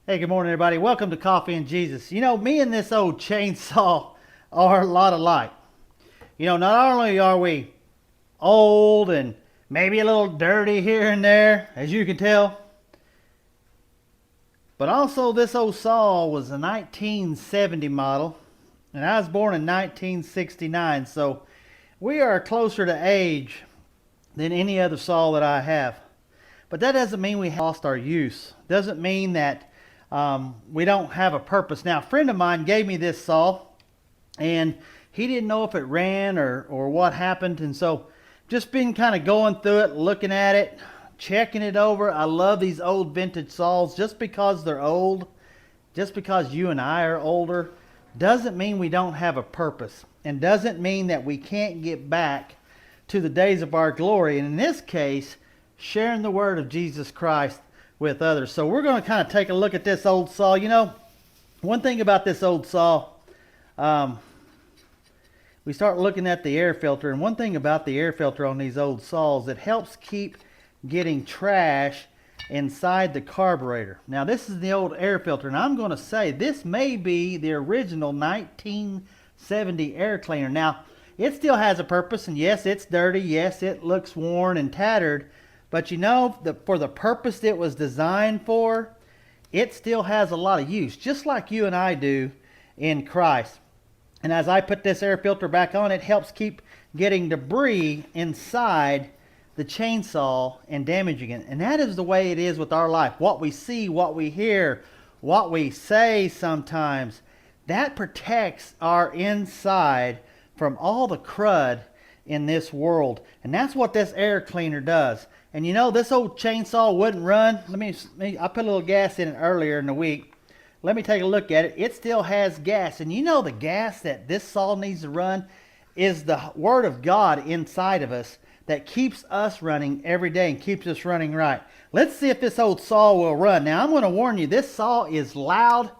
Hey, good morning, everybody. Welcome to Coffee and Jesus. You know, me and this old chainsaw are a lot alike. You know, not only are we old and maybe a little dirty here and there, as you can tell, but also this old saw was a 1970 model, and I was born in 1969, so we are closer to age than any other saw that I have. But that doesn't mean we lost our use. Doesn't mean that we don't have a purpose. Now, a friend of mine gave me this saw, and he didn't know if it ran or what happened, and so just been kind of going through it, looking at it, checking it over. I love these old vintage saws. Just because they're old, just because you and I are older, doesn't mean we don't have a purpose, and doesn't mean that we can't get back to the days of our glory, and in this case, sharing the word of Jesus Christ with others. So we're going to kind of take a look at this old saw. You know, one thing about this old saw, we start looking at the air filter, and one thing about the air filter on these old saws, it helps keep getting trash inside the carburetor. Now, this is the old air filter, and I'm going to say this may be the original 1970 air cleaner. Now, it still has a purpose, and yes, it's dirty, yes, it looks worn and tattered, but you know, for the purpose it was designed for, it still has a lot of use, just like you and I do in Christ. And as I put this air filter back on, it helps keep getting debris inside the chainsaw and damaging it. And that is the way it is with our life. What we see, what we hear, what we say sometimes, that protects our inside from all the crud in this world. And that's what this air cleaner does. And you know, this old chainsaw wouldn't run. I put a little gas in it earlier in the week. Let me take a look at it. It still has gas. And you know, the gas that this saw needs to run is the word of God inside of us that keeps us running every day and keeps us running right. Let's see if this old saw will run. Now, I'm going to warn you, this saw is loud.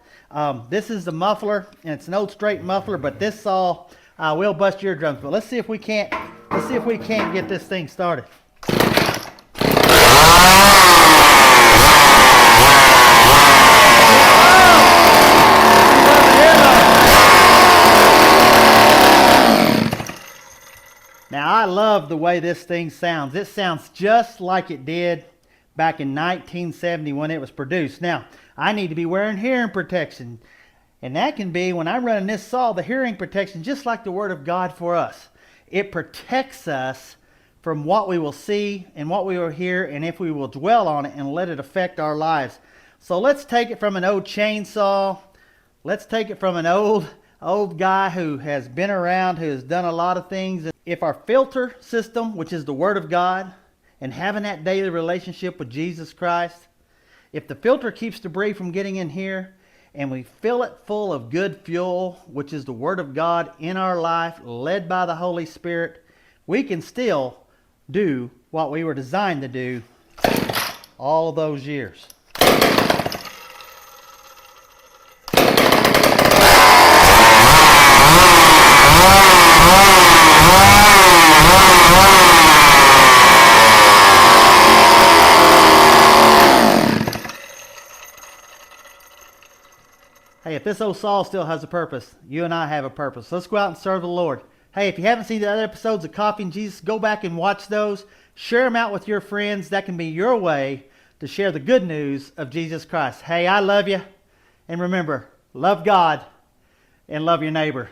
This is the muffler, and it's an old straight muffler, but this saw will bust your drums. But let's see if we can't get this thing started. Now, I love the way this thing sounds. It sounds just like it did back in 1970 when it was produced. Now, I need to be wearing hearing protection. And that can be, when I'm running this saw, the hearing protection, just like the Word of God for us. It protects us from what we will see and what we will hear, and if we will dwell on it and let it affect our lives. So let's take it from an old chainsaw. Let's take it from an old guy who has been around, who has done a lot of things. If our filter system, which is the Word of God, and having that daily relationship with Jesus Christ, if the filter keeps debris from getting in here, and we fill it full of good fuel, which is the Word of God in our life, led by the Holy Spirit, we can still do what we were designed to do all those years. Hey, if this old saw still has a purpose, you and I have a purpose. Let's go out and serve the Lord. Hey, if you haven't seen the other episodes of Coffee and Jesus, go back and watch those. Share them out with your friends. That can be your way to share the good news of Jesus Christ. Hey, I love you. And remember, love God and love your neighbor.